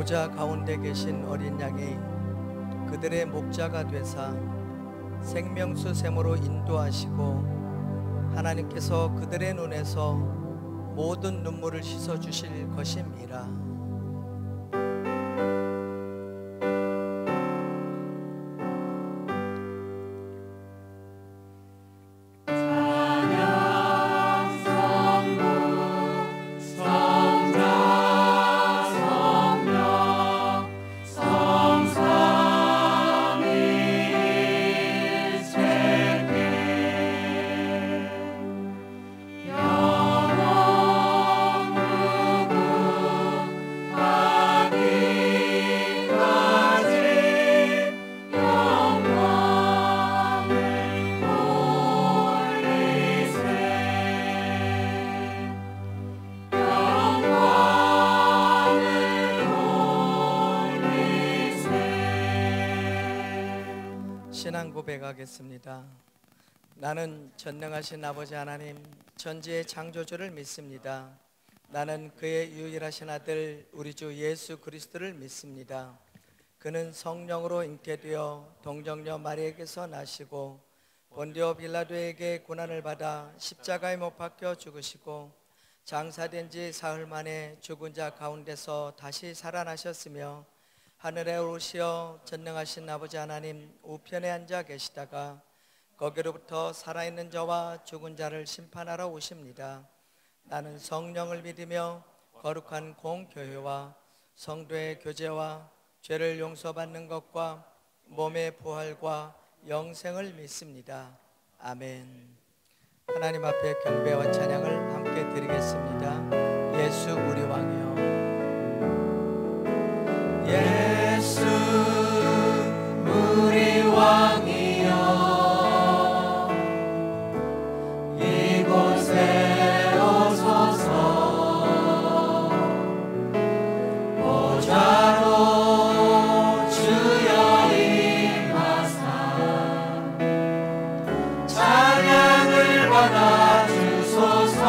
보좌 가운데 계신 어린 양이 그들의 목자가 되사 생명수 샘으로 인도하시고 하나님께서 그들의 눈에서 모든 눈물을 씻어 주실 것임이라. 신앙 고백하겠습니다. 나는 전능하신 아버지 하나님 천지의 창조주를 믿습니다. 나는 그의 유일하신 아들 우리 주 예수 그리스도를 믿습니다. 그는 성령으로 잉태되어 동정녀 마리에게서 나시고 본디오 빌라도에게 고난을 받아 십자가에 못 박혀 죽으시고 장사된 지 사흘 만에 죽은 자 가운데서 다시 살아나셨으며 하늘에 오르시어 전능하신 아버지 하나님 우편에 앉아 계시다가 거기로부터 살아있는 자와 죽은 자를 심판하러 오십니다. 나는 성령을 믿으며 거룩한 공교회와 성도의 교제와 죄를 용서받는 것과 몸의 부활과 영생을 믿습니다. 아멘. 하나님 앞에 경배와 찬양을 함께 드리겠습니다. 예수 우리 왕이여, 예수 우리 왕이여, 이곳에 오소서. 보좌로 주여 임하사 찬양을 받아 주소서.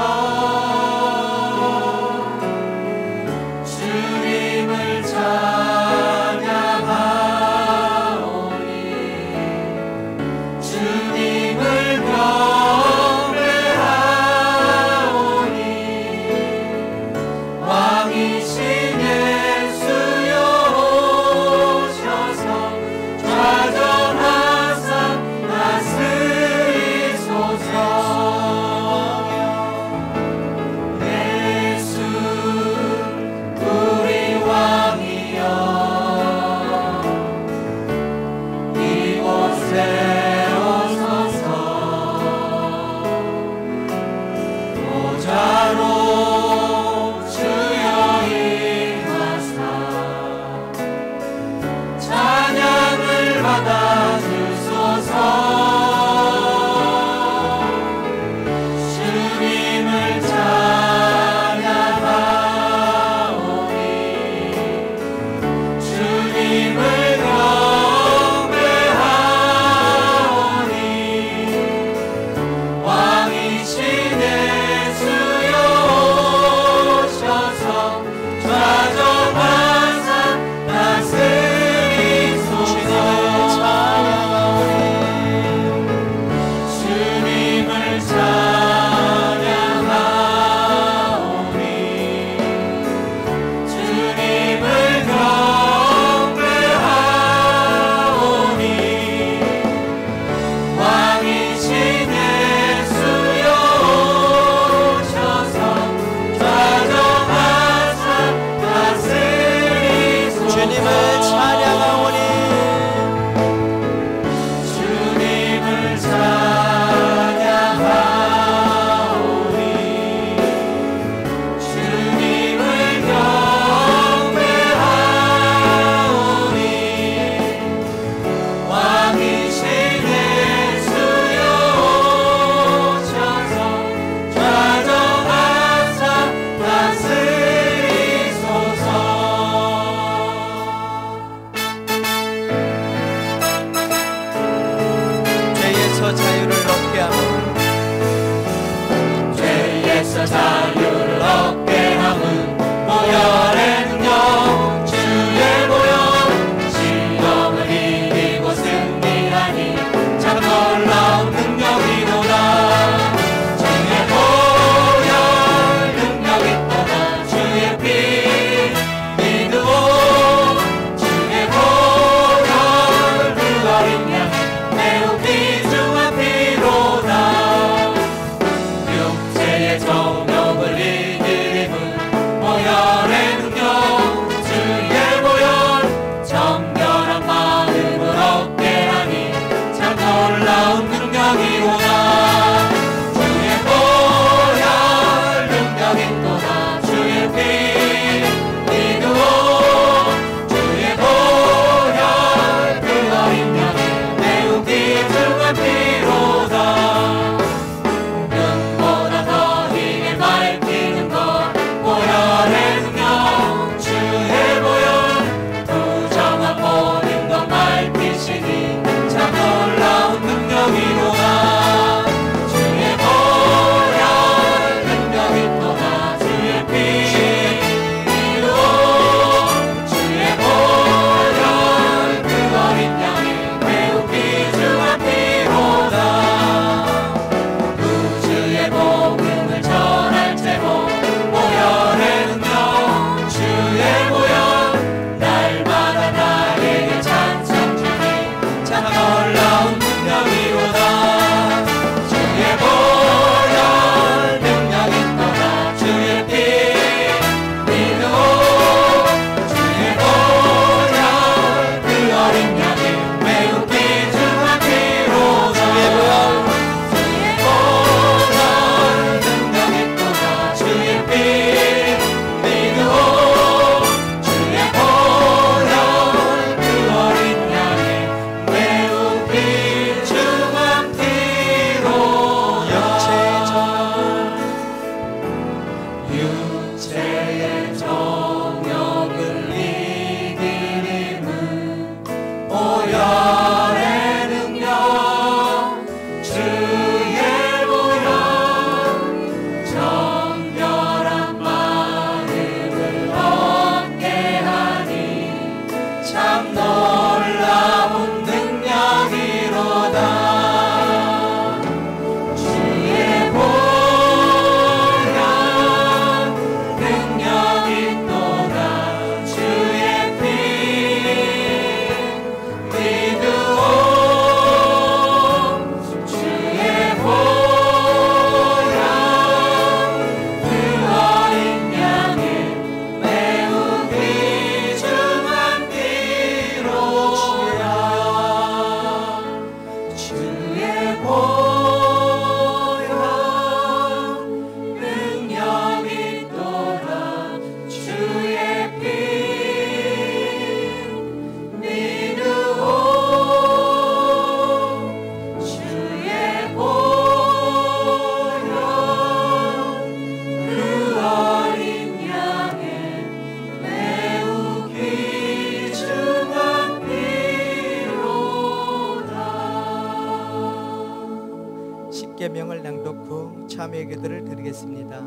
감사의 기도를 드리겠습니다.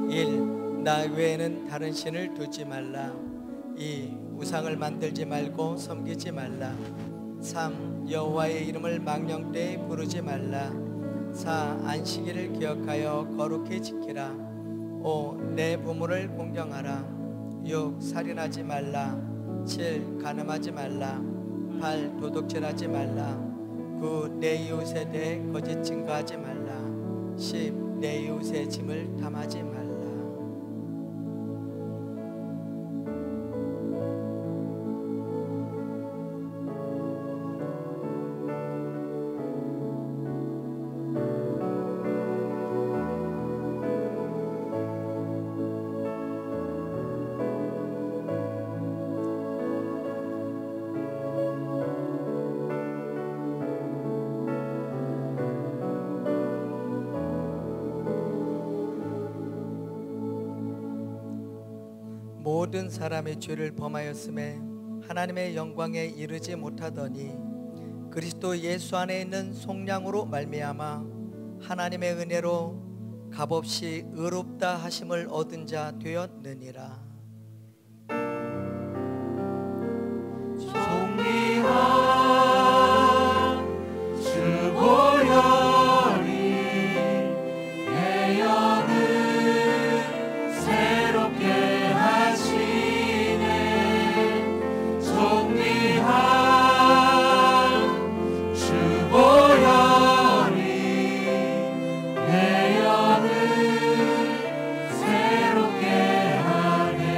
1. 나 외에는 다른 신을 두지 말라. 2. 우상을 만들지 말고 섬기지 말라. 3. 여호와의 이름을 망령되이 부르지 말라. 4. 안식일을 기억하여 거룩히 지키라. 5. 내 부모를 공경하라. 6. 살인하지 말라. 7. 간음하지 말라. 8. 도둑질하지 말라. 9. 내 이웃에 대해 거짓 증거하지 말라. 10. 내 이웃의 짐을 탐하지 말라. 모든 사람의 죄를 범하였음에 하나님의 영광에 이르지 못하더니 그리스도 예수 안에 있는 속량으로 말미암아 하나님의 은혜로 값없이 의롭다 하심을 얻은 자 되었느니라. 존귀한 주 보혈이 내 영을 새롭게 하시네. 존귀한 주 보혈이 내 영을 새롭게 하네.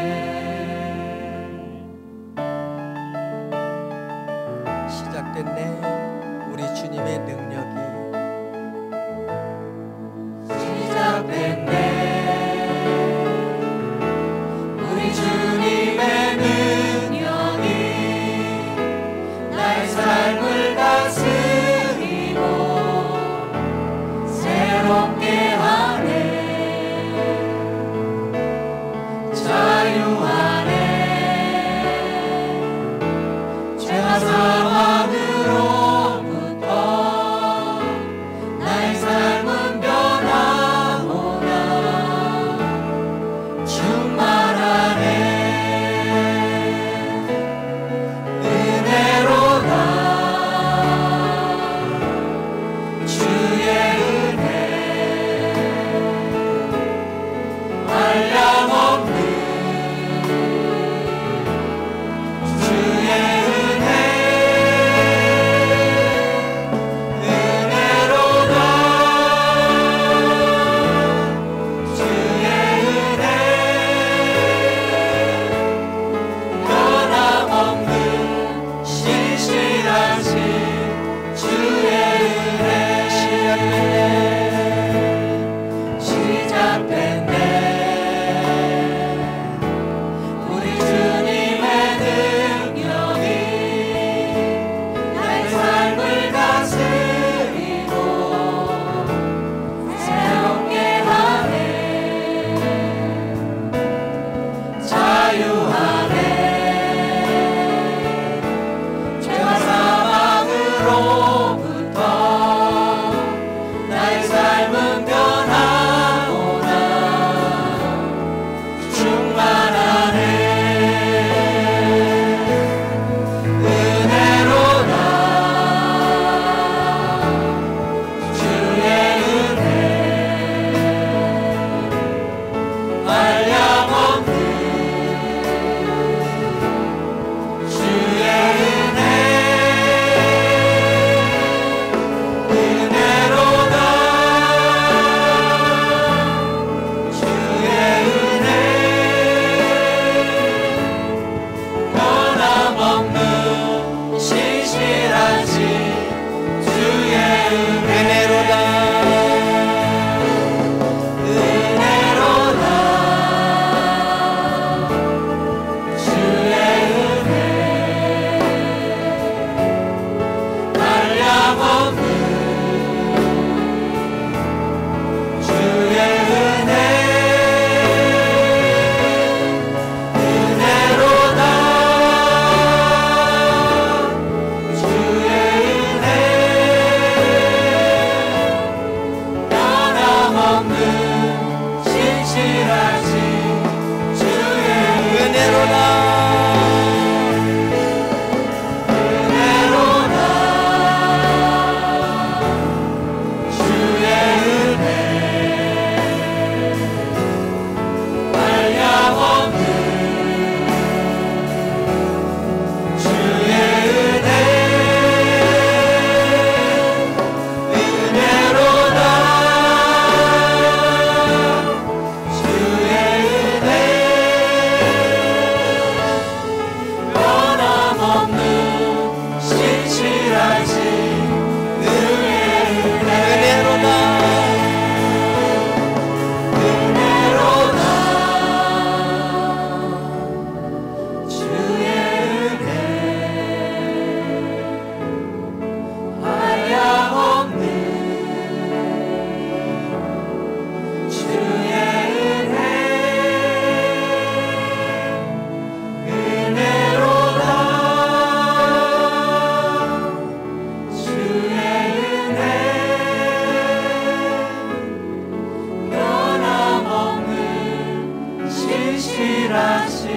신실하신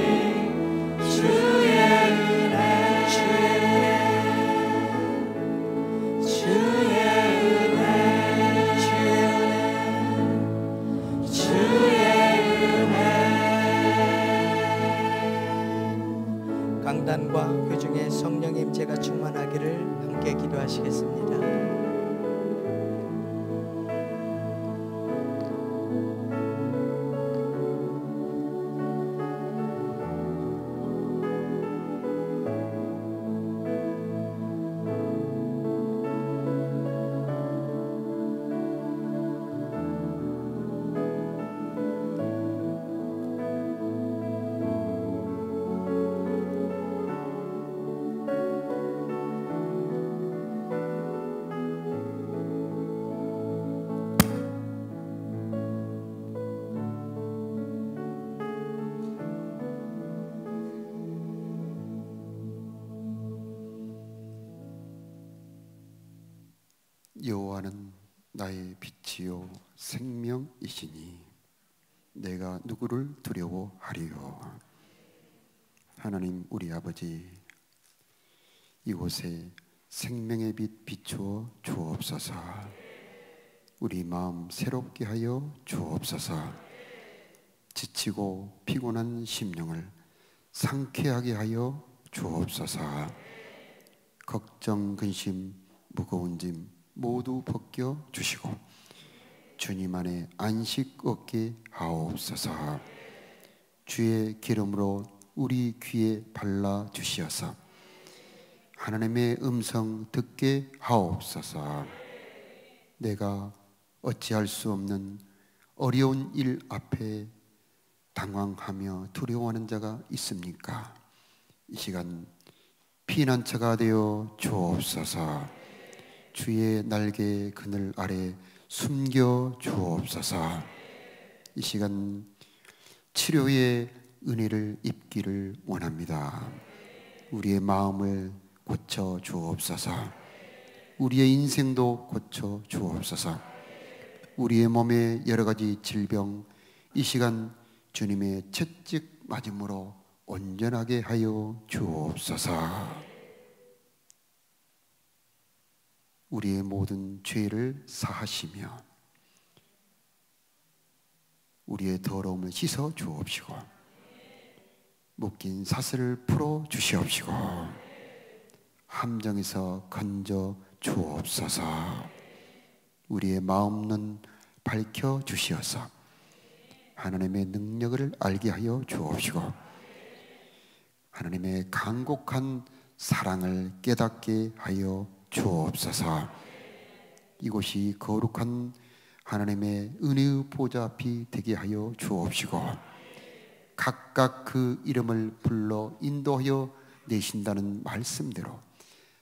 주의 은혜 주의 은혜 주의 은혜 강단과 교중에 성령의 임재가 충만하기를 함께 기도하시겠습니다. 여호와는 나의 빛이요 생명이시니 내가 누구를 두려워하리요. 하나님 우리 아버지, 이곳에 생명의 빛 비추어 주옵소서. 우리 마음 새롭게 하여 주옵소서. 지치고 피곤한 심령을 상쾌하게 하여 주옵소서. 걱정, 근심, 무거운 짐 모두 벗겨 주시고 주님 안에 안식 얻게 하옵소서. 주의 기름으로 우리 귀에 발라 주시어서 하나님의 음성 듣게 하옵소서. 내가 어찌할 수 없는 어려운 일 앞에 당황하며 두려워하는 자가 있습니까? 이 시간 피난처가 되어 주옵소서. 주의 날개 그늘 아래 숨겨 주옵소서. 이 시간 치료의 은혜를 입기를 원합니다. 우리의 마음을 고쳐 주옵소서. 우리의 인생도 고쳐 주옵소서. 우리의 몸의 여러 가지 질병 이 시간 주님의 채찍 맞음으로 온전하게 하여 주옵소서. 우리의 모든 죄를 사하시며 우리의 더러움을 씻어 주옵시고 묶인 사슬을 풀어 주시옵시고 함정에서 건져 주옵소서. 우리의 마음은 밝혀 주시어서 하나님의 능력을 알게 하여 주옵시고 하나님의 간곡한 사랑을 깨닫게 하여 주옵소서. 이곳이 거룩한 하나님의 은혜의 보좌 앞이 되게 하여 주옵시고 각각 그 이름을 불러 인도하여 내신다는 말씀대로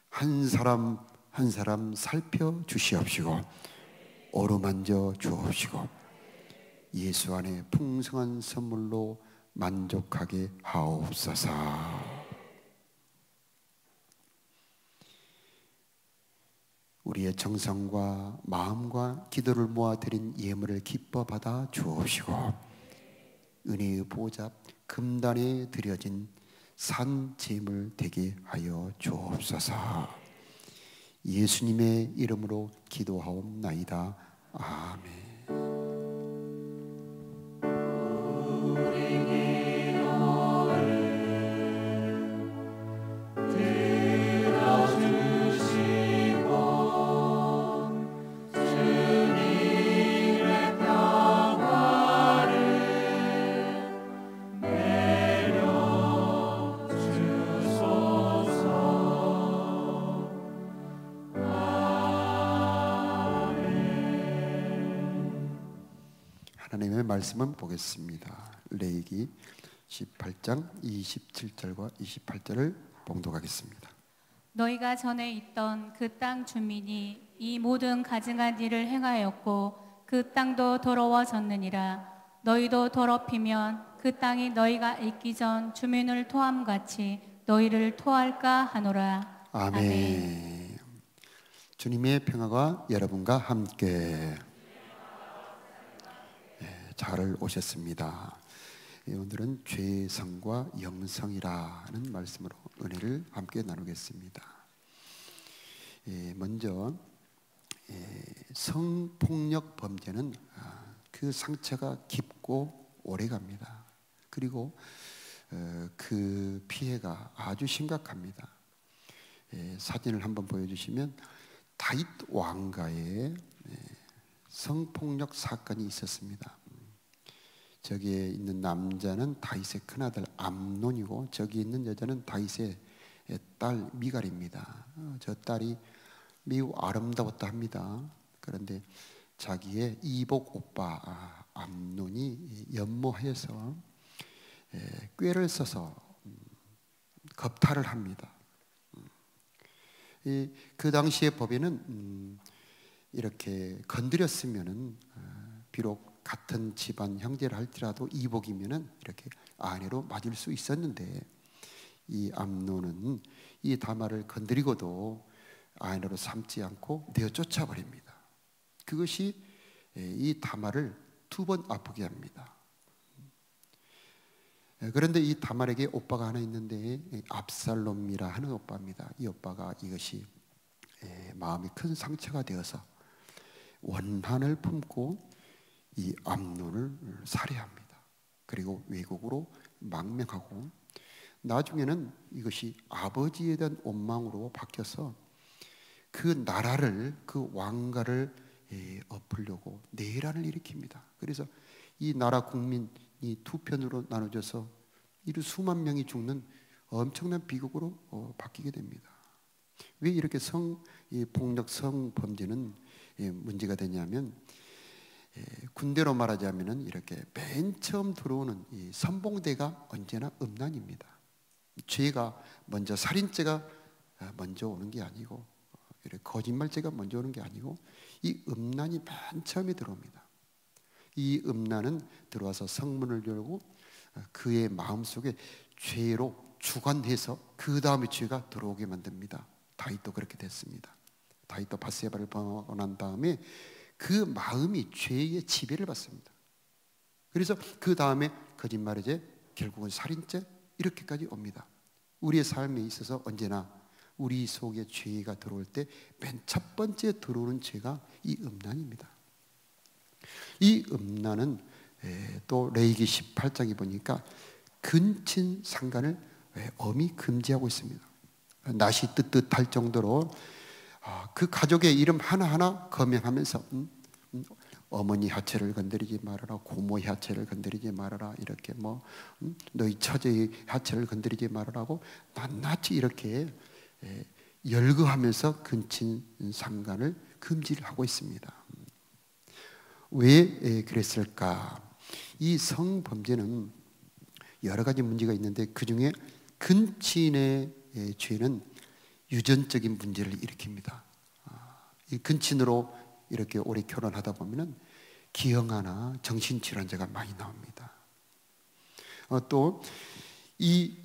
한 사람 한 사람 살펴 주시옵시고 어루만져 주옵시고 예수 안에 풍성한 선물로 만족하게 하옵소서. 우리의 정성과 마음과 기도를 모아 드린 예물을 기뻐 받아 주옵시고 은혜의 보좌 금단에 드려진 산 제물 되게 하여 주옵소서. 예수님의 이름으로 기도하옵나이다. 아멘. 하나님의 말씀은 보겠습니다. 레위기 18장 27절과 28절을 봉독하겠습니다. 너희가 전에 있던 그 땅 주민이 이 모든 가증한 일을 행하였고 그 땅도 더러워졌느니라. 너희도 더럽히면 그 땅이 너희가 있기 전 주민을 토함같이 너희를 토할까 하노라. 아멘. 아멘. 주님의 평화가 여러분과 함께. 잘 오셨습니다. 오늘은 죄성과 영성이라는 말씀으로 은혜를 함께 나누겠습니다. 먼저 성폭력 범죄는 그 상처가 깊고 오래갑니다. 그리고 그 피해가 아주 심각합니다. 사진을 한번 보여주시면 다윗 왕가에 성폭력 사건이 있었습니다. 저기에 있는 남자는 다윗의 큰아들 암논이고 저기 있는 여자는 다윗의 딸 미갈입니다. 저 딸이 매우 아름다웠다 합니다. 그런데 자기의 이복 오빠 암논이 연모해서 꾀를 써서 겁탈을 합니다. 그 당시의 법에는 이렇게 건드렸으면은 비록 같은 집안 형제를 할지라도 이복이면은 이렇게 아내로 맞을 수 있었는데 이 암논은 이 다말을 건드리고도 아내로 삼지 않고 내어 쫓아버립니다. 그것이 이 다말을 2번 아프게 합니다. 그런데 이 다말에게 오빠가 하나 있는데 압살롬이라 하는 오빠입니다. 이 오빠가 이것이 마음이 큰 상처가 되어서 원한을 품고 이 암논을 살해합니다. 그리고 외국으로 망명하고 나중에는 이것이 아버지에 대한 원망으로 바뀌어서 그 나라를 그 왕가를 엎으려고 내란을 일으킵니다. 그래서 이 나라 국민이 2편으로 나눠져서 이루 수만 명이 죽는 엄청난 비극으로 바뀌게 됩니다. 왜 이렇게 폭력 성범죄는 문제가 되냐면 군대로 말하자면은 이렇게 맨 처음 들어오는 이 선봉대가 언제나 음란입니다. 죄가 먼저 살인죄가 먼저 오는 게 아니고 거짓말죄가 먼저 오는 게 아니고 이 음란이 맨 처음에 들어옵니다. 이 음란은 들어와서 성문을 열고 그의 마음속에 죄로 주관해서 그 다음에 죄가 들어오게 만듭니다. 다윗도 그렇게 됐습니다. 다윗도 밧세바를 번한 다음에 그 마음이 죄의 지배를 받습니다. 그래서 그 다음에 거짓말이죄, 결국은 살인죄 이렇게까지 옵니다. 우리의 삶에 있어서 언제나 우리 속에 죄가 들어올 때 맨 첫 번째 들어오는 죄가 이 음란입니다. 이 음란은 또 레위기 18장에 보니까 근친 상간을 엄히 금지하고 있습니다. 낯이 뜨뜻할 정도로 그 가족의 이름 하나하나 거명하면서 어머니 하체를 건드리지 말아라, 고모의 하체를 건드리지 말아라, 이렇게 너희 처제의 하체를 건드리지 말아라고 낱낱이 이렇게 열거하면서 근친 상간을 금지를 하고 있습니다. 왜 그랬을까? 이 성범죄는 여러 가지 문제가 있는데 그 중에 근친의 죄는 유전적인 문제를 일으킵니다. 이 근친으로 이렇게 오래 결혼하다 보면은 기형아나 정신질환자가 많이 나옵니다. 또 이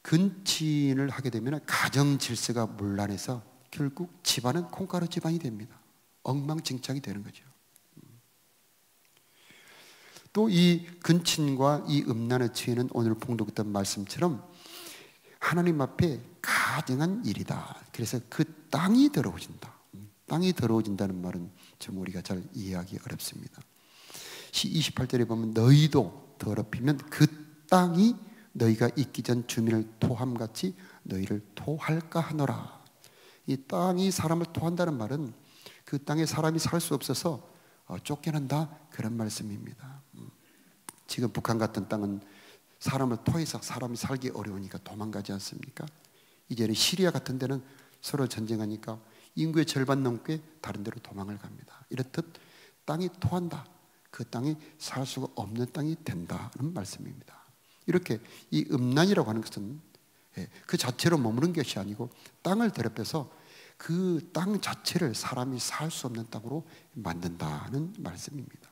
근친을 하게 되면 가정 질서가 문란해서 결국 집안은 콩가루 집안이 됩니다. 엉망진창이 되는 거죠. 또 이 근친과 이 음란의 죄는 오늘 봉독했던 말씀처럼 하나님 앞에 가증한 일이다. 그래서 그 땅이 더러워진다. 땅이 더러워진다는 말은 좀 우리가 잘 이해하기 어렵습니다. 28절에 보면 너희도 더럽히면 그 땅이 너희가 있기 전 주민을 토함같이 너희를 토할까 하노라. 이 땅이 사람을 토한다는 말은 그 땅에 사람이 살 수 없어서 쫓겨난다 그런 말씀입니다. 지금 북한 같은 땅은 사람을 토해서 사람이 살기 어려우니까 도망가지 않습니까? 이제는 시리아 같은 데는 서로 전쟁하니까 인구의 절반 넘게 다른 데로 도망을 갑니다. 이렇듯 땅이 토한다. 그 땅이 살 수가 없는 땅이 된다는 말씀입니다. 이렇게 이 음란이라고 하는 것은 그 자체로 머무는 것이 아니고 땅을 더럽혀서 그 땅 자체를 사람이 살 수 없는 땅으로 만든다는 말씀입니다.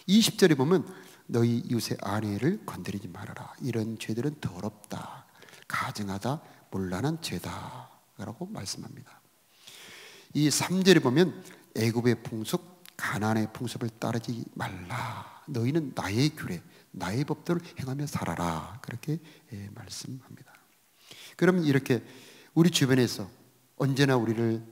20절에 보면 너희 이웃의 아내를 건드리지 말아라. 이런 죄들은 더럽다, 가증하다, 문란한 죄다 라고 말씀합니다. 이 3절에 보면 애굽의 풍습, 가나안의 풍습을 따르지 말라. 너희는 나의 규례, 나의 법도를 행하며 살아라. 그렇게 말씀합니다. 그러면 이렇게 우리 주변에서 언제나 우리를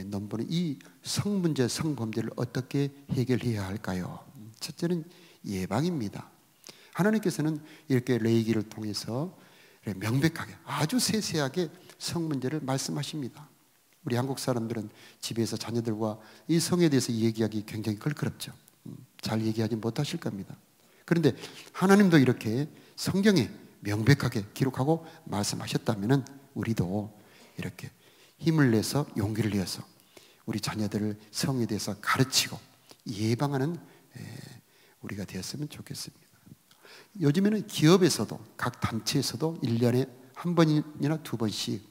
넘보는 이 성문제, 성범죄를 어떻게 해결해야 할까요? 첫째는 예방입니다. 하나님께서는 이렇게 레위기를 통해서 명백하게 아주 세세하게 성문제를 말씀하십니다. 우리 한국 사람들은 집에서 자녀들과 이 성에 대해서 얘기하기 굉장히 걸끄럽죠. 잘 얘기하지 못하실 겁니다. 그런데 하나님도 이렇게 성경에 명백하게 기록하고 말씀하셨다면 우리도 이렇게 힘을 내서 용기를 내서 우리 자녀들을 성에 대해서 가르치고 예방하는 우리가 되었으면 좋겠습니다. 요즘에는 기업에서도 각 단체에서도 1년에 한 번이나 두 번씩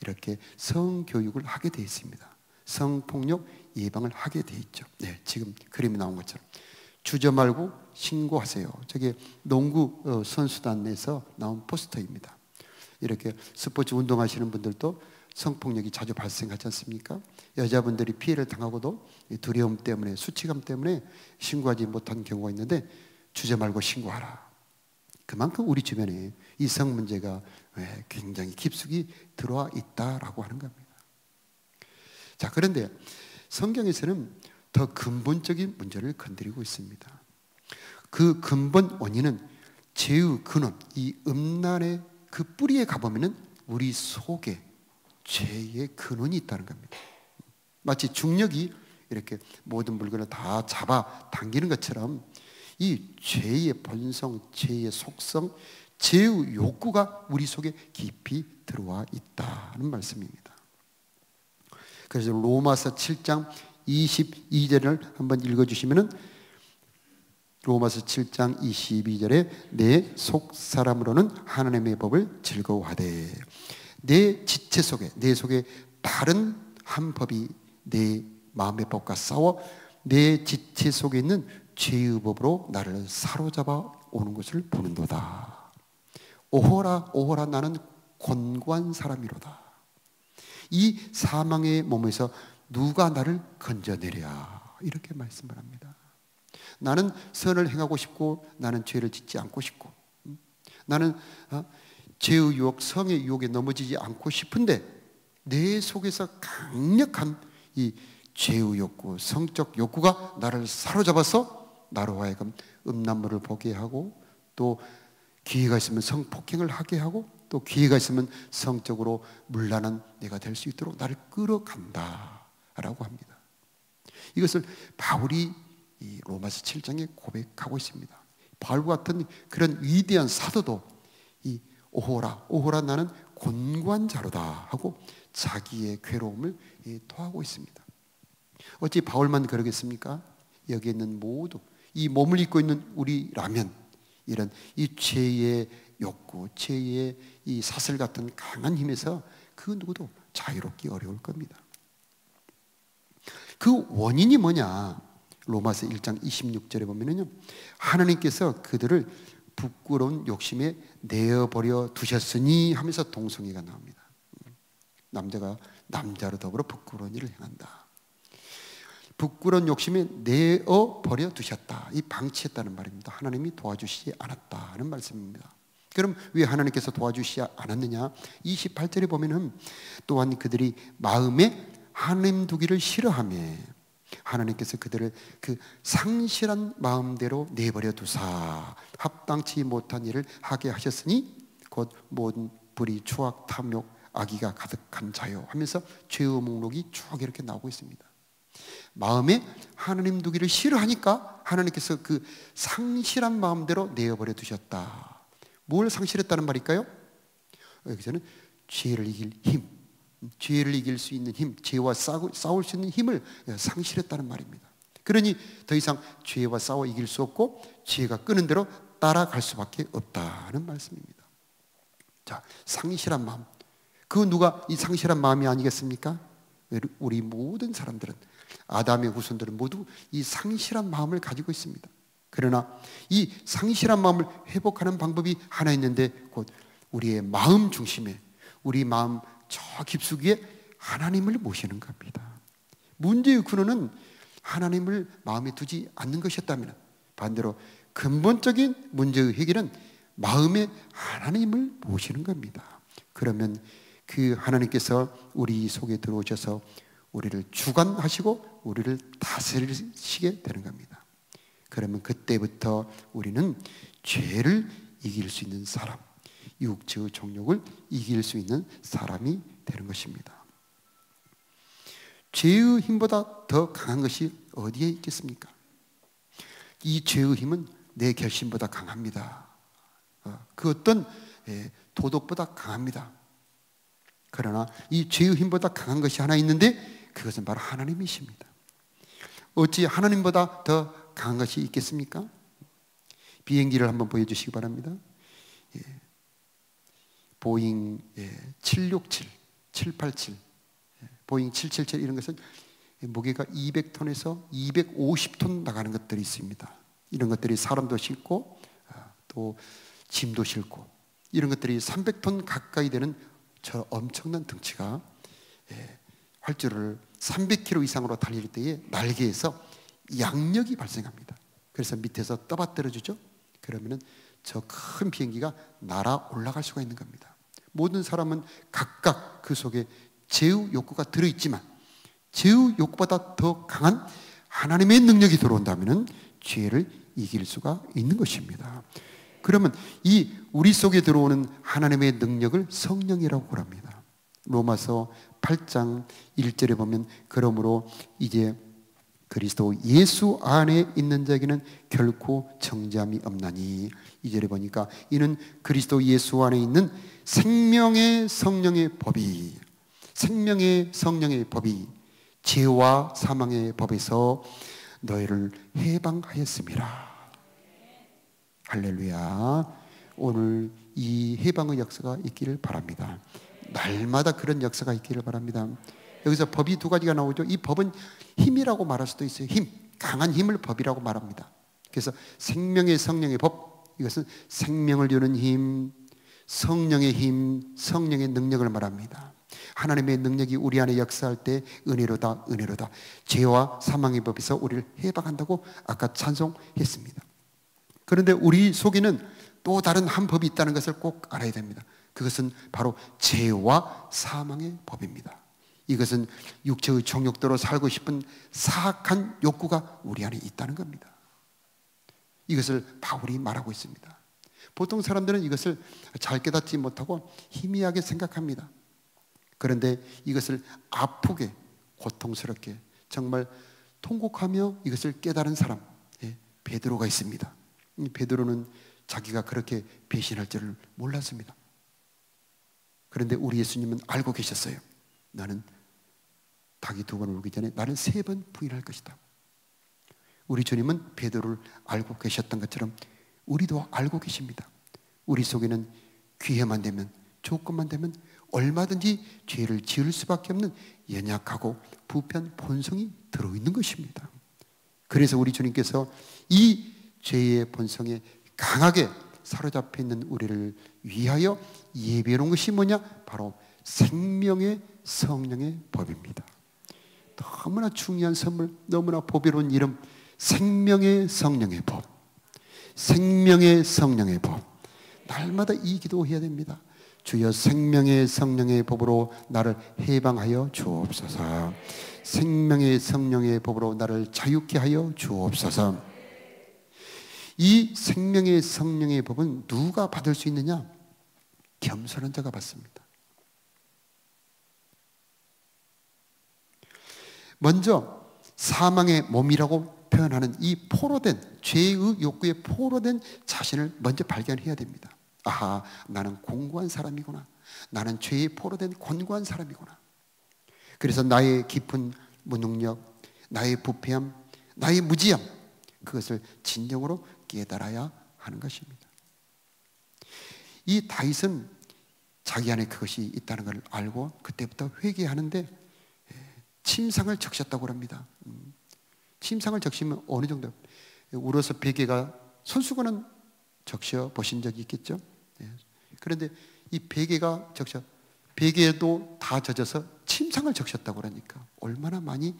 이렇게 성교육을 하게 되어 있습니다. 성폭력 예방을 하게 되어 있죠. 네, 지금 그림이 나온 것처럼 주저 말고 신고하세요. 저게 농구 선수단에서 나온 포스터입니다. 이렇게 스포츠 운동하시는 분들도 성폭력이 자주 발생하지 않습니까? 여자분들이 피해를 당하고도 두려움 때문에, 수치감 때문에 신고하지 못한 경우가 있는데 주저 말고 신고하라. 그만큼 우리 주변에 이 성 문제가 굉장히 깊숙이 들어와 있다라고 하는 겁니다. 자, 그런데 성경에서는 더 근본적인 문제를 건드리고 있습니다. 그 근본 원인은 죄의 근원, 이 음란의 그 뿌리에 가보면은 우리 속에 죄의 근원이 있다는 겁니다. 마치 중력이 이렇게 모든 물건을 다 잡아 당기는 것처럼 이 죄의 본성, 죄의 속성, 죄의 욕구가 우리 속에 깊이 들어와 있다는 말씀입니다. 그래서 로마서 7장 22절을 한번 읽어주시면은 로마서 7장 22절에 내 속 사람으로는 하나님의 법을 즐거워하되 내 지체 속에, 내 속에 다른 한 법이 내 마음의 법과 싸워 내 지체 속에 있는 죄의 법으로 나를 사로잡아 오는 것을 보는도다. 오호라 오호라 나는 곤고한 사람이로다. 이 사망의 몸에서 누가 나를 건져내랴. 이렇게 말씀을 합니다. 나는 선을 행하고 싶고 나는 죄를 짓지 않고 싶고 나는 죄의 유혹, 성의 유혹에 넘어지지 않고 싶은데 내 속에서 강력한 이 죄의 욕구, 성적 욕구가 나를 사로잡아서 나로 하여금 음란물을 보게 하고 또 기회가 있으면 성폭행을 하게 하고 또 기회가 있으면 성적으로 문란한 내가 될 수 있도록 나를 끌어간다라고 합니다. 이것을 바울이 이 로마서 7장에 고백하고 있습니다. 바울과 같은 그런 위대한 사도도 이 오호라 나는 곤고한 자로다 하고 자기의 괴로움을 토하고 있습니다. 어찌 바울만 그러겠습니까? 여기 있는 모두 이 몸을 입고 있는 우리라면 이런 이 죄의 욕구, 죄의 이 사슬 같은 강한 힘에서 그 누구도 자유롭기 어려울 겁니다. 그 원인이 뭐냐? 로마서 1장 26절에 보면은요, 하나님께서 그들을 부끄러운 욕심에 내어버려 두셨으니 하면서 동성애가 나옵니다. 남자가 남자로 더불어 부끄러운 일을 행한다. 부끄러운 욕심에 내어버려 두셨다. 이 방치했다는 말입니다. 하나님이 도와주시지 않았다는 말씀입니다. 그럼 왜 하나님께서 도와주시지 않았느냐? 28절에 보면은 또한 그들이 마음에 하나님 두기를 싫어하며 하나님께서 그들을 그 상실한 마음대로 내버려 두사 합당치 못한 일을 하게 하셨으니 곧 모든 불의, 추악, 탐욕, 악의가 가득한 자요 하면서 죄의 목록이 쭉 이렇게 나오고 있습니다. 마음에 하나님 두기를 싫어하니까 하나님께서 그 상실한 마음대로 내어버려 두셨다. 뭘 상실했다는 말일까요? 여기서는 죄를 이길 힘, 죄를 이길 수 있는 힘, 죄와 싸울 수 있는 힘을 상실했다는 말입니다. 그러니 더 이상 죄와 싸워 이길 수 없고 죄가 끄는 대로 따라갈 수밖에 없다는 말씀입니다. 자, 상실한 마음. 그 누가 이 상실한 마음이 아니겠습니까? 우리 모든 사람들은, 아담의 후손들은 모두 이 상실한 마음을 가지고 있습니다. 그러나 이 상실한 마음을 회복하는 방법이 하나 있는데 곧 우리의 마음 중심에, 우리 마음 저 깊숙이에 하나님을 모시는 겁니다. 문제의 근원은 하나님을 마음에 두지 않는 것이었다면, 반대로 근본적인 문제의 해결은 마음에 하나님을 모시는 겁니다. 그러면 그 하나님께서 우리 속에 들어오셔서 우리를 주관하시고 우리를 다스리시게 되는 겁니다. 그러면 그때부터 우리는 죄를 이길 수 있는 사람, 육체의 정욕을 이길 수 있는 사람이 되는 것입니다. 죄의 힘보다 더 강한 것이 어디에 있겠습니까? 이 죄의 힘은 내 결심보다 강합니다. 그 어떤 도덕보다 강합니다. 그러나 이 죄의 힘보다 강한 것이 하나 있는데 그것은 바로 하나님이십니다. 어찌 하나님보다 더 강한 것이 있겠습니까? 비행기를 한번 보여주시기 바랍니다. 보잉 767, 787, 보잉 777 이런 것은 무게가 200톤에서 250톤 나가는 것들이 있습니다. 이런 것들이 사람도 싣고 또 짐도 싣고 이런 것들이 300톤 가까이 되는 저 엄청난 덩치가 활주로를 300km 이상으로 달릴 때에 날개에서 양력이 발생합니다. 그래서 밑에서 떠받들어 주죠. 그러면은 저 큰 비행기가 날아 올라갈 수가 있는 겁니다. 모든 사람은 각각 그 속에 죄의 욕구가 들어있지만 죄의 욕구보다 더 강한 하나님의 능력이 들어온다면 죄를 이길 수가 있는 것입니다. 그러면 이 우리 속에 들어오는 하나님의 능력을 성령이라고 합니다. 로마서 8장 1절에 보면 그러므로 이제 그리스도 예수 안에 있는 자에게는 결코 정죄함이 없나니, 2절에 보니까 이는 그리스도 예수 안에 있는 생명의 성령의 법이, 생명의 성령의 법이 죄와 사망의 법에서 너희를 해방하였습니다. 할렐루야. 오늘 이 해방의 역사가 있기를 바랍니다. 날마다 그런 역사가 있기를 바랍니다. 여기서 법이 두 가지가 나오죠. 이 법은 힘이라고 말할 수도 있어요. 힘, 강한 힘을 법이라고 말합니다. 그래서 생명의 성령의 법, 이것은 생명을 주는 힘, 성령의 힘, 성령의 능력을 말합니다. 하나님의 능력이 우리 안에 역사할 때 은혜로다, 은혜로다. 죄와 사망의 법에서 우리를 해방한다고 아까 찬송했습니다. 그런데 우리 속에는 또 다른 한 법이 있다는 것을 꼭 알아야 됩니다. 그것은 바로 죄와 사망의 법입니다. 이것은 육체의 정욕대로 살고 싶은 사악한 욕구가 우리 안에 있다는 겁니다. 이것을 바울이 말하고 있습니다. 보통 사람들은 이것을 잘 깨닫지 못하고 희미하게 생각합니다. 그런데 이것을 아프게 고통스럽게 정말 통곡하며 이것을 깨달은 사람, 베드로가 있습니다. 이 베드로는 자기가 그렇게 배신할 줄을 몰랐습니다. 그런데 우리 예수님은 알고 계셨어요. 나는 닭이 두 번 울기 전에 나는 3번 부인할 것이다. 우리 주님은 베드로를 알고 계셨던 것처럼 우리도 알고 계십니다. 우리 속에는 기회만 되면, 조건만 되면 얼마든지 죄를 지을 수밖에 없는 연약하고 부패한 본성이 들어있는 것입니다. 그래서 우리 주님께서 이 죄의 본성에 강하게 사로잡혀 있는 우리를 위하여 예비해 놓은 것이 뭐냐? 바로 생명의 성령의 법입니다. 너무나 중요한 선물, 너무나 보배로운 이름, 생명의 성령의 법. 생명의 성령의 법. 날마다 이 기도해야 됩니다. 주여 생명의 성령의 법으로 나를 해방하여 주옵소서. 생명의 성령의 법으로 나를 자유케 하여 주옵소서. 이 생명의 성령의 법은 누가 받을 수 있느냐? 겸손한 자가 받습니다. 먼저 사망의 몸이라고 표현하는 이 포로된, 죄의 욕구에 포로된 자신을 먼저 발견해야 됩니다. 아하, 나는 공고한 사람이구나. 나는 죄에 포로된 권고한 사람이구나. 그래서 나의 깊은 무능력, 나의 부패함, 나의 무지함, 그것을 진정으로 깨달아야 하는 것입니다. 이 다윗은 자기 안에 그것이 있다는 걸 알고 그때부터 회개하는데 침상을 적셨다고 합니다. 침상을 적시면 어느 정도? 울어서 베개가, 손수건은 적셔 보신 적이 있겠죠? 그런데 이 베개가 베개도 다 젖어서 침상을 적셨다고 그러니까 얼마나 많이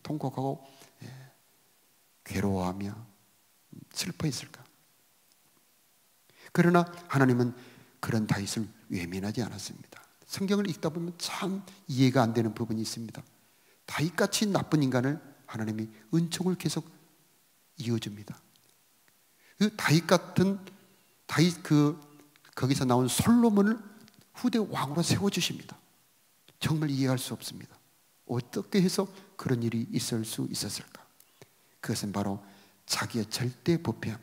통곡하고 괴로워하며 슬퍼했을까? 그러나 하나님은 그런 다윗을 외면하지 않았습니다. 성경을 읽다 보면 참 이해가 안 되는 부분이 있습니다. 다윗같이 나쁜 인간을 하나님이 은총을 계속 이어줍니다. 그 다윗 같은 거기서 나온 솔로몬을 후대 왕으로 세워주십니다. 정말 이해할 수 없습니다. 어떻게 해서 그런 일이 있을 수 있었을까? 그것은 바로 자기의 절대 부패함,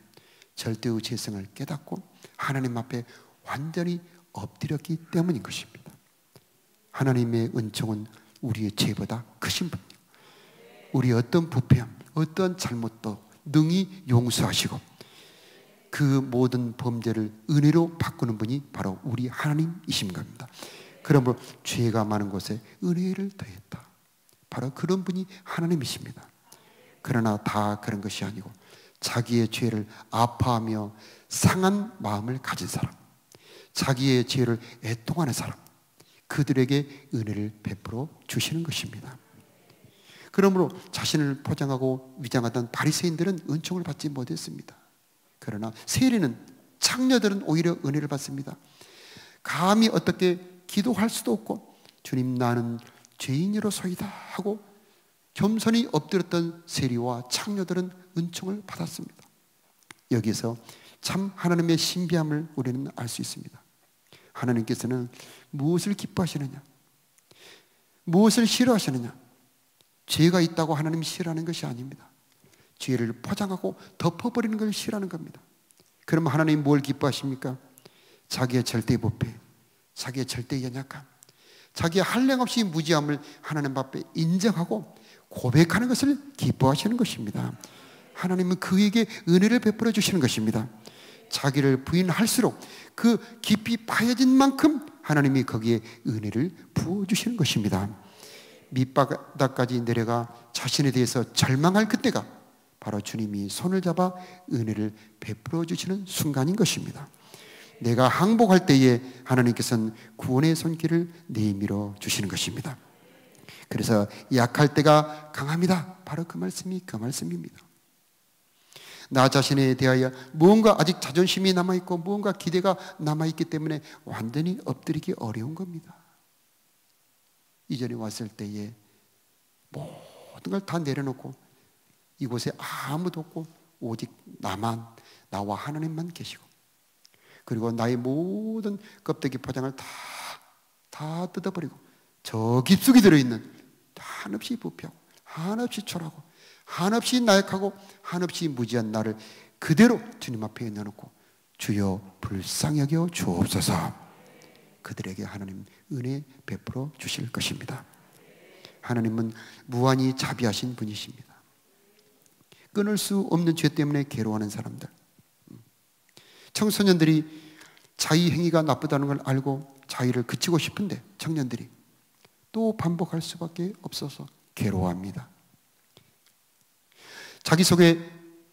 절대의 죄성을 깨닫고 하나님 앞에 완전히 엎드렸기 때문인 것입니다. 하나님의 은총은 우리의 죄보다 크신 분이요, 우리의 어떤 부패함, 어떤 잘못도 능히 용서하시고 그 모든 범죄를 은혜로 바꾸는 분이 바로 우리 하나님이신 겁니다. 그러므로 죄가 많은 곳에 은혜를 더했다. 바로 그런 분이 하나님이십니다. 그러나 다 그런 것이 아니고 자기의 죄를 아파하며 상한 마음을 가진 사람, 자기의 죄를 애통하는 사람, 그들에게 은혜를 베풀어 주시는 것입니다. 그러므로 자신을 포장하고 위장하던 바리새인들은 은총을 받지 못했습니다. 그러나 세리는, 창녀들은 오히려 은혜를 받습니다. 감히 어떻게 기도할 수도 없고 주님 나는 죄인이로소이다 하고 겸손히 엎드렸던 세리와 창녀들은 은총을 받았습니다. 여기서 참 하나님의 신비함을 우리는 알 수 있습니다. 하나님께서는 무엇을 기뻐하시느냐, 무엇을 싫어하시느냐, 죄가 있다고 하나님이 싫어하는 것이 아닙니다. 죄를 포장하고 덮어버리는 걸 싫어하는 겁니다. 그러면 하나님이 뭘 기뻐하십니까? 자기의 절대 부패, 자기의 절대 연약함, 자기의 한량없이 무지함을 하나님 앞에 인정하고 고백하는 것을 기뻐하시는 것입니다. 하나님은 그에게 은혜를 베풀어 주시는 것입니다. 자기를 부인할수록 그 깊이 파여진 만큼 하나님이 거기에 은혜를 부어주시는 것입니다. 밑바닥까지 내려가 자신에 대해서 절망할 그때가 바로 주님이 손을 잡아 은혜를 베풀어 주시는 순간인 것입니다. 내가 항복할 때에 하나님께서는 구원의 손길을 내밀어 주시는 것입니다. 그래서 약할 때가 강합니다. 바로 그 말씀입니다. 나 자신에 대하여 무언가 아직 자존심이 남아있고 무언가 기대가 남아있기 때문에 완전히 엎드리기 어려운 겁니다. 이전에 왔을 때에 모든 걸 다 내려놓고 이곳에 아무도 없고 오직 나와 하나님만 계시고, 그리고 나의 모든 껍데기 포장을 다 뜯어버리고 저 깊숙이 들어있는 한없이 부패하고 한없이 초라하고 한없이 나약하고 한없이 무지한 나를 그대로 주님 앞에 내놓고 주여 불쌍히 여겨 주옵소서. 그들에게 하나님 은혜 베풀어 주실 것입니다. 하나님은 무한히 자비하신 분이십니다. 끊을 수 없는 죄 때문에 괴로워하는 사람들, 청소년들이 자의 행위가 나쁘다는 걸 알고 자의를 그치고 싶은데 청년들이 또 반복할 수밖에 없어서 괴로워합니다. 자기 속에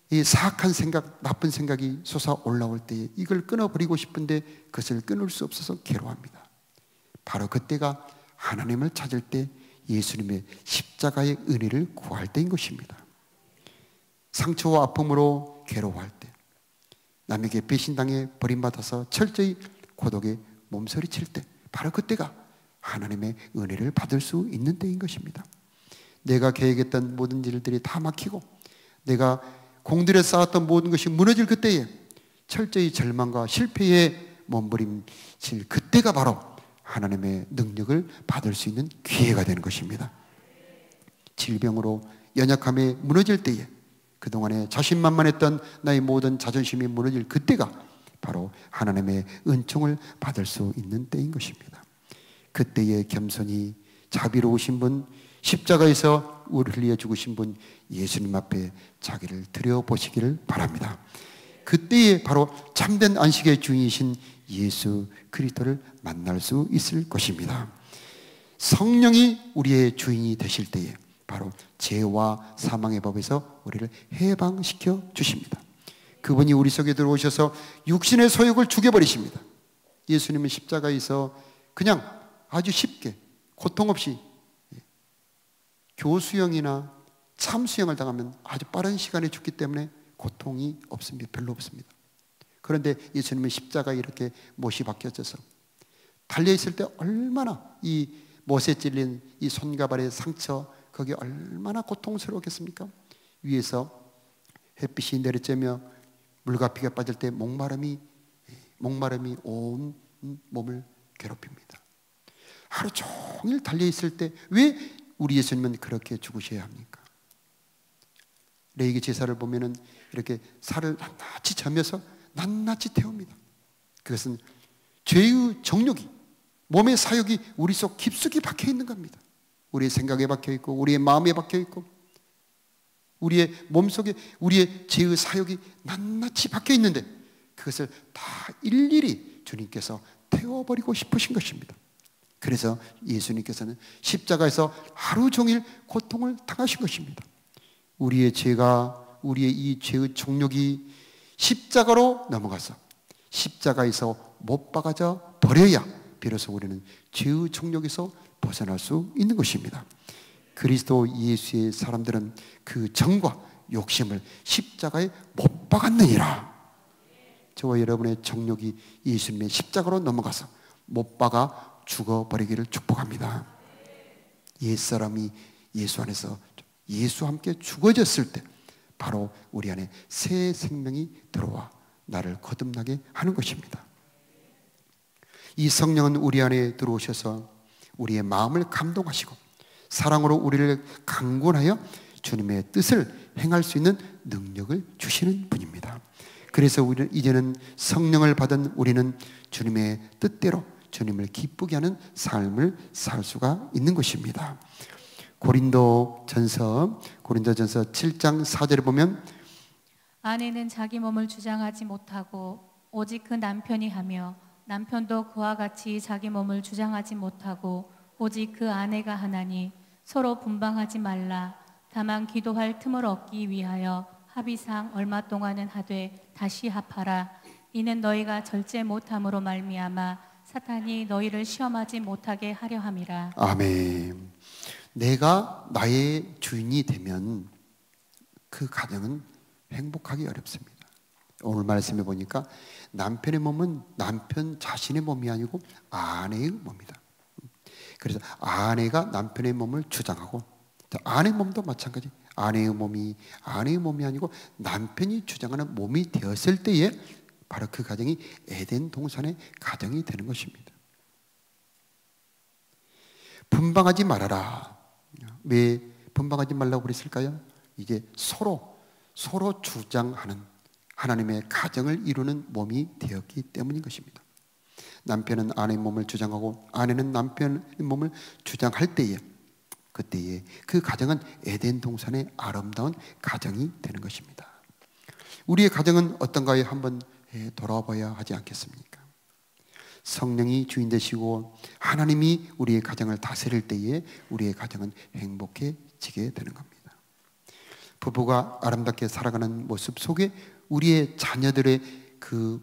이 사악한 생각, 나쁜 생각이 솟아 올라올 때에 이걸 끊어버리고 싶은데 그것을 끊을 수 없어서 괴로워합니다. 바로 그때가 하나님을 찾을 때 예수님의 십자가의 은혜를 구할 때인 것입니다. 상처와 아픔으로 괴로워할 때, 남에게 배신당해 버림받아서 철저히 고독에 몸서리칠 때, 바로 그때가 하나님의 은혜를 받을 수 있는 때인 것입니다. 내가 계획했던 모든 일들이 다 막히고 내가 공들여 쌓았던 모든 것이 무너질 그때에 철저히 절망과 실패에 몸부림칠 그때가 바로 하나님의 능력을 받을 수 있는 기회가 되는 것입니다. 질병으로 연약함에 무너질 때에 그동안에 자신만만했던 나의 모든 자존심이 무너질 그때가 바로 하나님의 은총을 받을 수 있는 때인 것입니다. 그때에 겸손히 자비로우신 분, 십자가에서 우리를 위해 죽으신 분 예수님 앞에 자기를 드려보시기를 바랍니다. 그때에 바로 참된 안식의 주인이신 예수 그리스도를 만날 수 있을 것입니다. 성령이 우리의 주인이 되실 때에 바로 죄와 사망의 법에서 우리를 해방시켜 주십니다. 그분이 우리 속에 들어오셔서 육신의 소욕을 죽여버리십니다. 예수님은 십자가에서 그냥 아주 쉽게 고통 없이 교수형이나 참수형을 당하면 아주 빠른 시간에 죽기 때문에 고통이 없습니다. 별로 없습니다. 그런데 예수님은 십자가에 이렇게 못이 박혀져서 달려있을 때 얼마나 이 못에 찔린 이 손과 발의 상처, 거기 얼마나 고통스러웠겠습니까? 위에서 햇빛이 내리쬐며 물과 비가 빠질 때 목마름이 온 몸을 괴롭힙니다. 하루 종일 달려있을 때 왜 우리 예수님은 그렇게 죽으셔야 합니까? 레위기 제사를 보면은 이렇게 살을 낱낱이 저면서 낱낱이 태웁니다. 그것은 죄의 정욕이, 몸의 사욕이 우리 속 깊숙이 박혀 있는 겁니다. 우리의 생각에 박혀 있고, 우리의 마음에 박혀 있고, 우리의 몸속에 우리의 죄의 사욕이 낱낱이 박혀 있는데 그것을 다 일일이 주님께서 태워버리고 싶으신 것입니다. 그래서 예수님께서는 십자가에서 하루 종일 고통을 당하신 것입니다. 우리의 죄가, 우리의 이 죄의 정욕이 십자가로 넘어가서 십자가에서 못 박아져 버려야 비로소 우리는 죄의 정욕에서 벗어날 수 있는 것입니다. 그리스도 예수의 사람들은 그 정과 욕심을 십자가에 못 박았느니라. 저와 여러분의 정욕이 예수님의 십자가로 넘어가서 못 박아 죽어버리기를 축복합니다. 옛사람이 예수 안에서 예수와 함께 죽어졌을 때 바로 우리 안에 새 생명이 들어와 나를 거듭나게 하는 것입니다. 이 성령은 우리 안에 들어오셔서 우리의 마음을 감동하시고 사랑으로 우리를 강권하여 주님의 뜻을 행할 수 있는 능력을 주시는 분입니다. 그래서 우리는 이제는 성령을 받은 우리는 주님의 뜻대로 주님을 기쁘게 하는 삶을 살 수가 있는 것입니다. 고린도전서 7장 4절에 보면 아내는 자기 몸을 주장하지 못하고 오직 그 남편이 하며 남편도 그와 같이 자기 몸을 주장하지 못하고 오직 그 아내가 하나니 서로 분방하지 말라. 다만 기도할 틈을 얻기 위하여 합의상 얼마 동안은 하되 다시 합하라. 이는 너희가 절제 못함으로 말미암아 사탄이 너희를 시험하지 못하게 하려 함이라. 아멘. 내가 나의 주인이 되면 그 가정은 행복하기 어렵습니다. 오늘 말씀해 보니까 남편의 몸은 남편 자신의 몸이 아니고 아내의 몸이다. 그래서 아내가 남편의 몸을 주장하고, 아내 몸도 마찬가지. 아내의 몸이 아니고 남편이 주장하는 몸이 되었을 때에 바로 그 가정이 에덴 동산의 가정이 되는 것입니다. 분방하지 말아라. 왜 분방하지 말라고 그랬을까요? 이게 서로 주장하는 하나님의 가정을 이루는 몸이 되었기 때문인 것입니다. 남편은 아내의 몸을 주장하고 아내는 남편의 몸을 주장할 때에 그때에 그 가정은 에덴 동산의 아름다운 가정이 되는 것입니다. 우리의 가정은 어떤가에 한번 돌아봐야 하지 않겠습니까? 성령이 주인 되시고 하나님이 우리의 가정을 다스릴 때에 우리의 가정은 행복해지게 되는 겁니다. 부부가 아름답게 살아가는 모습 속에 우리의 자녀들의 그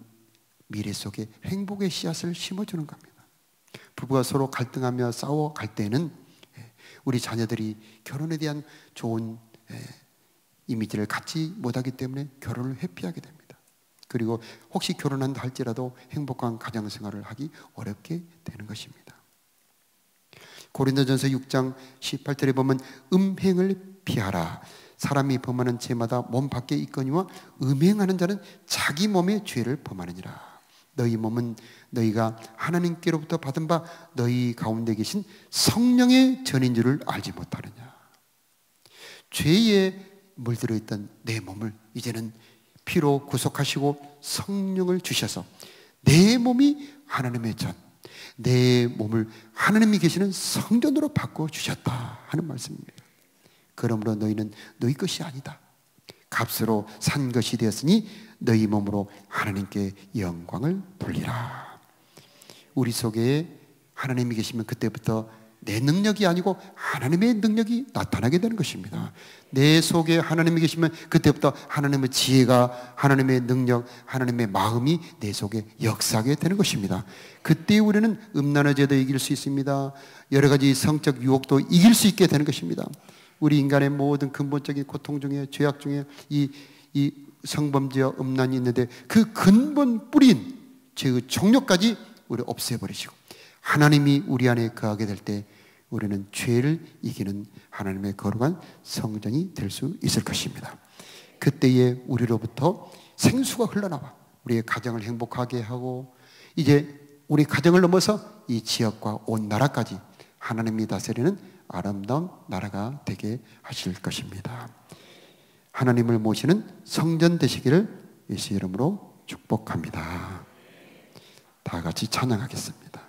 미래 속에 행복의 씨앗을 심어주는 겁니다. 부부가 서로 갈등하며 싸워갈 때는 우리 자녀들이 결혼에 대한 좋은 이미지를 갖지 못하기 때문에 결혼을 회피하게 됩니다. 그리고 혹시 결혼한다 할지라도 행복한 가정생활을 하기 어렵게 되는 것입니다. 고린도전서 6장 18절에 보면 음행을 피하라. 사람이 범하는 죄마다 몸 밖에 있거니와 음행하는 자는 자기 몸의 죄를 범하느니라. 너희 몸은 너희가 하나님께로부터 받은 바 너희 가운데 계신 성령의 전인 줄을 알지 못하느냐. 죄에 물들어 있던 내 몸을 이제는 피로 구속하시고 성령을 주셔서 내 몸이 하나님의 전, 내 몸을 하나님이 계시는 성전으로 바꿔주셨다 하는 말씀입니다. 그러므로 너희는 너희 것이 아니다. 값으로 산 것이 되었으니 너희 몸으로 하나님께 영광을 돌리라. 우리 속에 하나님이 계시면 그때부터 내 능력이 아니고 하나님의 능력이 나타나게 되는 것입니다. 내 속에 하나님이 계시면 그때부터 하나님의 지혜가, 하나님의 능력, 하나님의 마음이 내 속에 역사하게 되는 것입니다. 그때 우리는 음란의 죄도 이길 수 있습니다. 여러 가지 성적 유혹도 이길 수 있게 되는 것입니다. 우리 인간의 모든 근본적인 고통 중에, 죄악 중에 이 성범죄와 음란이 있는데 그 근본 뿌린 죄의 종력까지 우리 없애버리시고 하나님이 우리 안에 거하게 될 때 우리는 죄를 이기는 하나님의 거룩한 성전이 될 수 있을 것입니다. 그때에 우리로부터 생수가 흘러나와 우리의 가정을 행복하게 하고 이제 우리 가정을 넘어서 이 지역과 온 나라까지 하나님이 다스리는 아름다운 나라가 되게 하실 것입니다. 하나님을 모시는 성전 되시기를 예수 이름으로 축복합니다. 다 같이 찬양하겠습니다.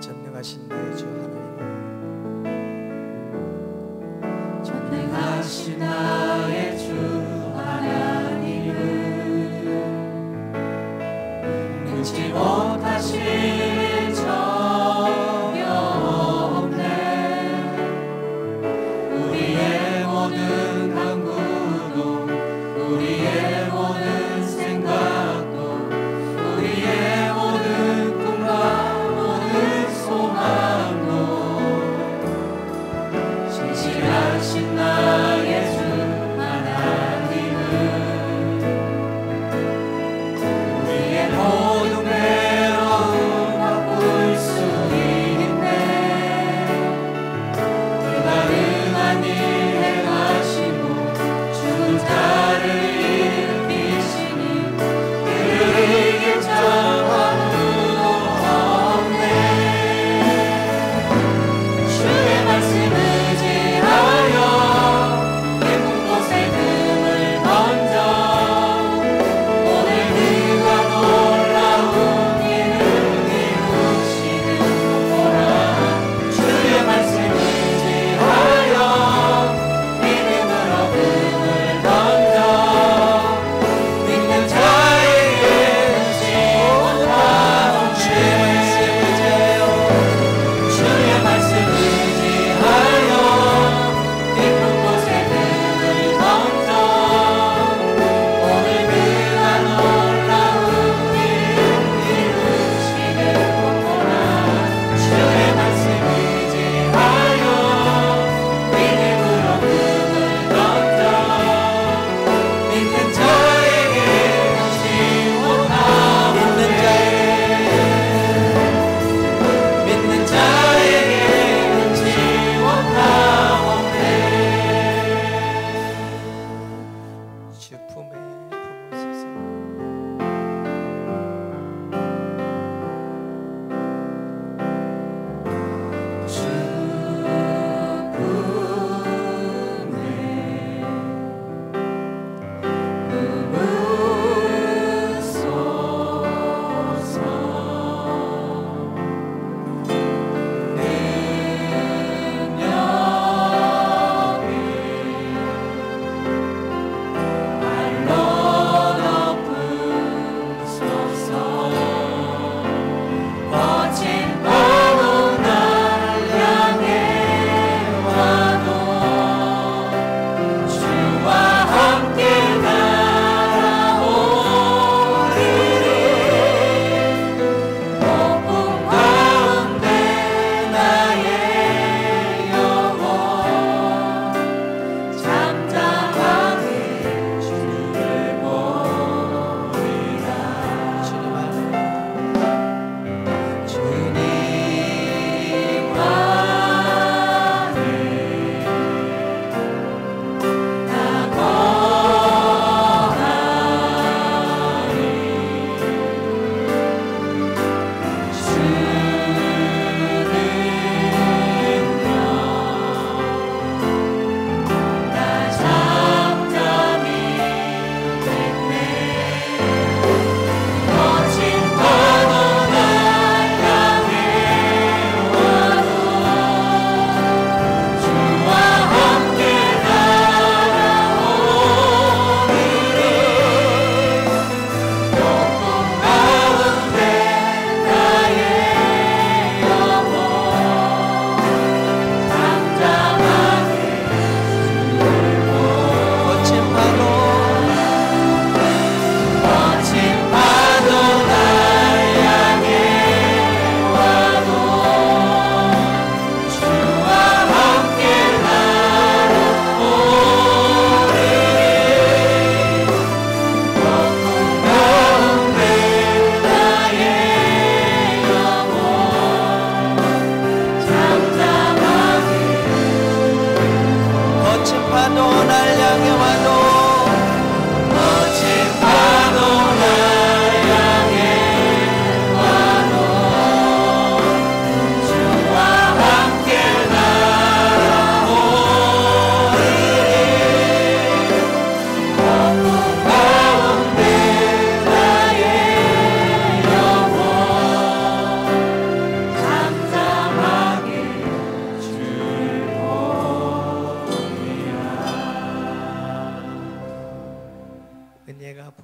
전능하신 나의 주 하나님을 전능하신 나의 주 하나님을 능치 못하실 전혀 없네. 우리의 모든 간구도 우리의 모든 생각도 우리의 모든 꿈과 모든 소망도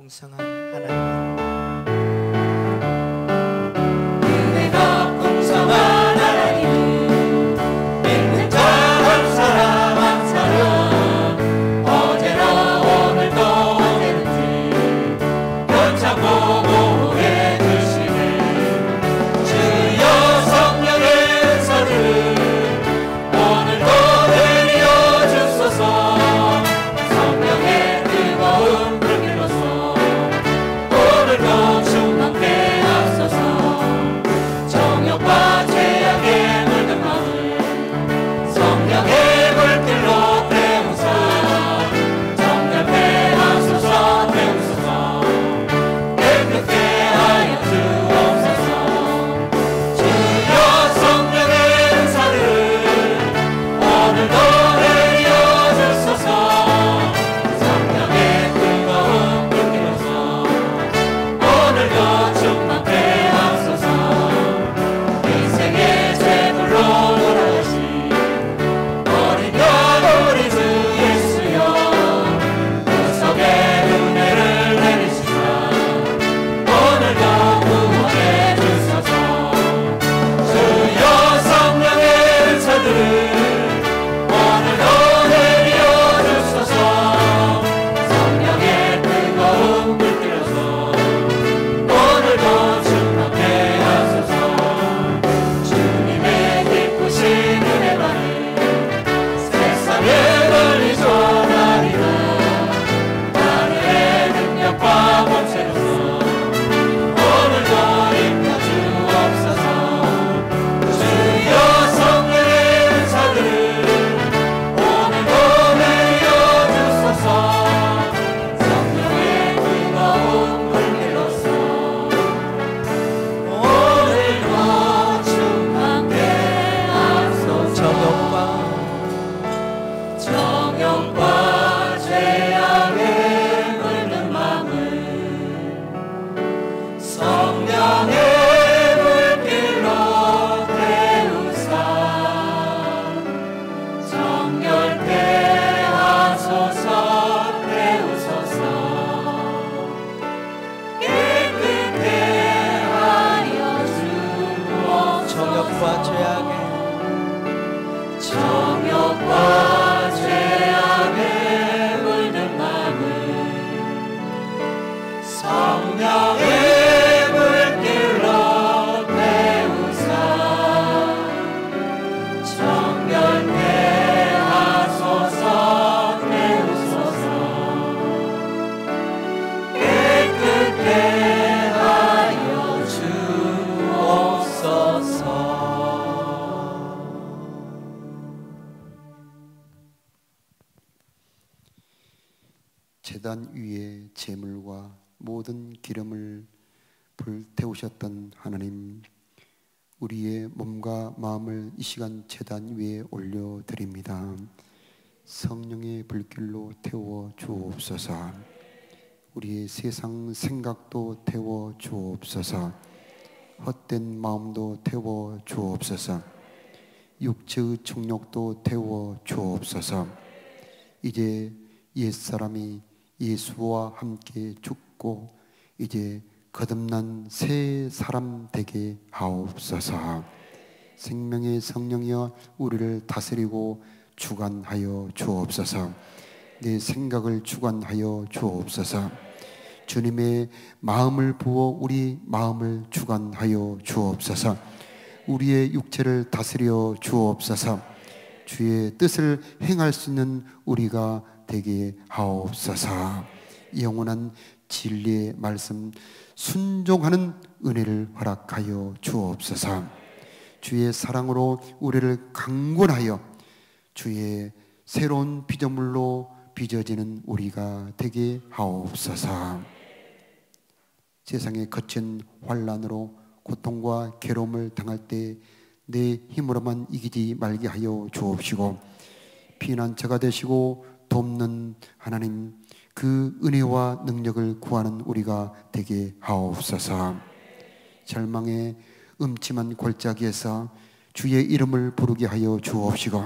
풍성한 하나님, 은혜가 풍성한 하나님, 믿는 자 한 사람 한 사람, 어제나 오늘도 언제든지 연차 보호해 주시네. 주여 성령의 은사를 오늘도 내려 주소서. 성령의 뜨거운 불길로서 오늘도 충만케 하소서. 정욕과 죄악에 물든 마음 성령의 불길로 태우사 정결케 하소서. 태우소서. 깨끗게 하여 주옵소서. 주여 성령의 은사를 오늘도 내려 주소서. 성령의 뜨거운 불길로서 오늘도 충만케 하소서. 인생의 제물로 돌아오신 어린 양 우리 주 예수여, 구속의 은혜를 내리시사 오늘도 구원해 주소서. 주여 성령의 은사들을 오늘도 내려 주소서. 성령의 뜨거운 불길로서 오늘도 충만케 하소서. 주님의 기쁘신 은혜만을 세상에 널리 전하리라. 하늘의 능력과 권세로서 오늘도 입혀 주옵소서. 주여 성령의 은사들을 오늘도 내려 주소서. 성령의 뜨거운 불길로서 오늘도 충만케 하소서. 정욕과 죄악에 물든 마음을 성령의 불길로 태우사 정결케 하소서. 태우소서. 깨끗게 하여 주옵소서. 정욕과 죄악에 정욕과 죄악에 물든 마음을 성령의 불길로 태우사 정결케 하소서. 태우소서. 깨끗게 하여 주옵소서. 제단 위에 제물과 모든 기름을 불태우셨던 하나님, 우리의 몸과 마음을 이 시간 제단 위에 올려드립니다. 성령의 불길로 태워 주옵소서. 우리의 세상 생각도 태워 주옵소서. 헛된 마음도 태워 주옵소서. 육체의 정욕도 태워 주옵소서. 이제 옛사람이 예수와 함께 죽고 이제 거듭난 새 사람 되게 하옵소서. 생명의 성령이여 우리를 다스리고 주관하여 주옵소서. 내 생각을 주관하여 주옵소서. 주님의 마음을 부어 우리 마음을 주관하여 주옵소서. 우리의 육체를 다스려 주옵소서. 주의 뜻을 행할 수 있는 우리가 되게 하옵소서. 영원한 진리의 말씀 순종하는 은혜를 허락하여 주옵소서. 주의 사랑으로 우리를 강권하여 주의 새로운 피조물로 빚어지는 우리가 되게 하옵소서. 세상의 거친 환난으로 고통과 괴로움을 당할 때 내 힘으로만 이기지 말게 하여 주옵시고, 피난처가 되시고 돕는 하나님, 그 은혜와 능력을 구하는 우리가 되게 하옵소서. 절망의 음침한 골짜기에서 주의 이름을 부르게 하여 주옵시고,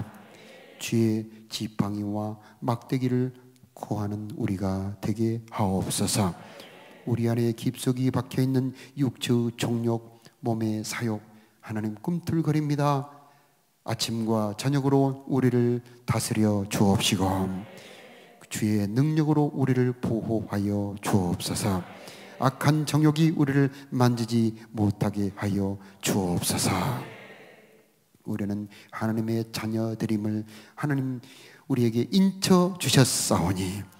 주의 지팡이와 막대기를 구하는 우리가 되게 하옵소서. 우리 안에 깊숙이 박혀있는 육체의 정욕, 몸의 사욕, 하나님 꿈틀거립니다. 아침과 저녁으로 우리를 다스려 주옵시고 주의 능력으로 우리를 보호하여 주옵소서. 악한 정욕이 우리를 만지지 못하게 하여 주옵소서. 우리는 하나님의 자녀들임을 하나님 우리에게 인쳐 주셨사오니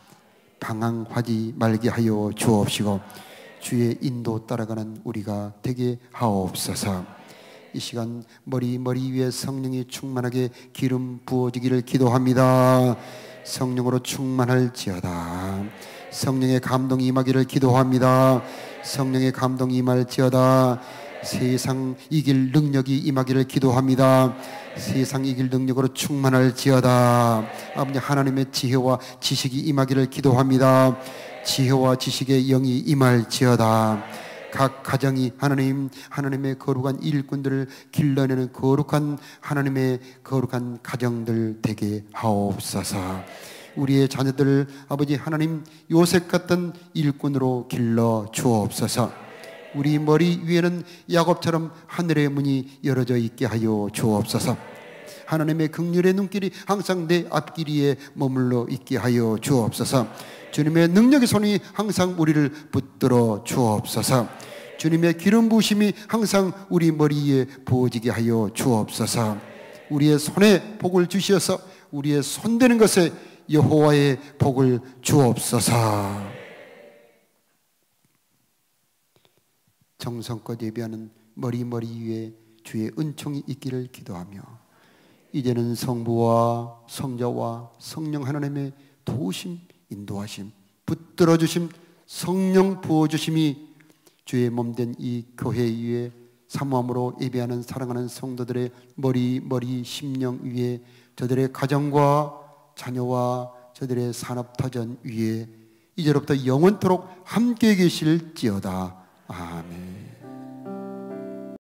방황하지 말게 하여 주옵시고 주의 인도 따라가는 우리가 되게 하옵소서. 이 시간 머리 위에 성령이 충만하게 기름 부어지기를 기도합니다. 성령으로 충만할지어다. 성령의 감동이 임하기를 기도합니다. 성령의 감동이 임할지어다. 세상 이길 능력이 임하기를 기도합니다. 세상 이길 능력으로 충만할지어다. 아버지 하나님의 지혜와 지식이 임하기를 기도합니다. 지혜와 지식의 영이 임할지어다. 각 가정이 하나님의 거룩한 일꾼들을 길러내는 거룩한 하나님의 거룩한 가정들 되게 하옵소서. 우리의 자녀들을 아버지 하나님 요셉 같은 일꾼으로 길러 주옵소서. 우리 머리 위에는 야곱처럼 하늘의 문이 열어져 있게 하여 주옵소서. 하나님의 긍휼의 눈길이 항상 내 앞길 위에 머물러 있게 하여 주옵소서. 주님의 능력의 손이 항상 우리를 붙들어 주옵소서. 주님의 기름 부으심이 항상 우리 머리에 부어지게 하여 주옵소서. 우리의 손에 복을 주시어서 우리의 손대는 것에 여호와의 복을 주옵소서. 정성껏 예배하는 머리 위에 주의 은총이 있기를 기도하며 이제는 성부와 성자와 성령 하나님의 도우심, 인도하심, 붙들어주심, 성령 부어주심이 주의 몸된 이 교회 위에 사모함으로 예배하는 사랑하는 성도들의 머리 심령 위에 저들의 가정과 자녀와 저들의 산업터전 위에 이제로부터 영원토록 함께 계실지어다. 아멘.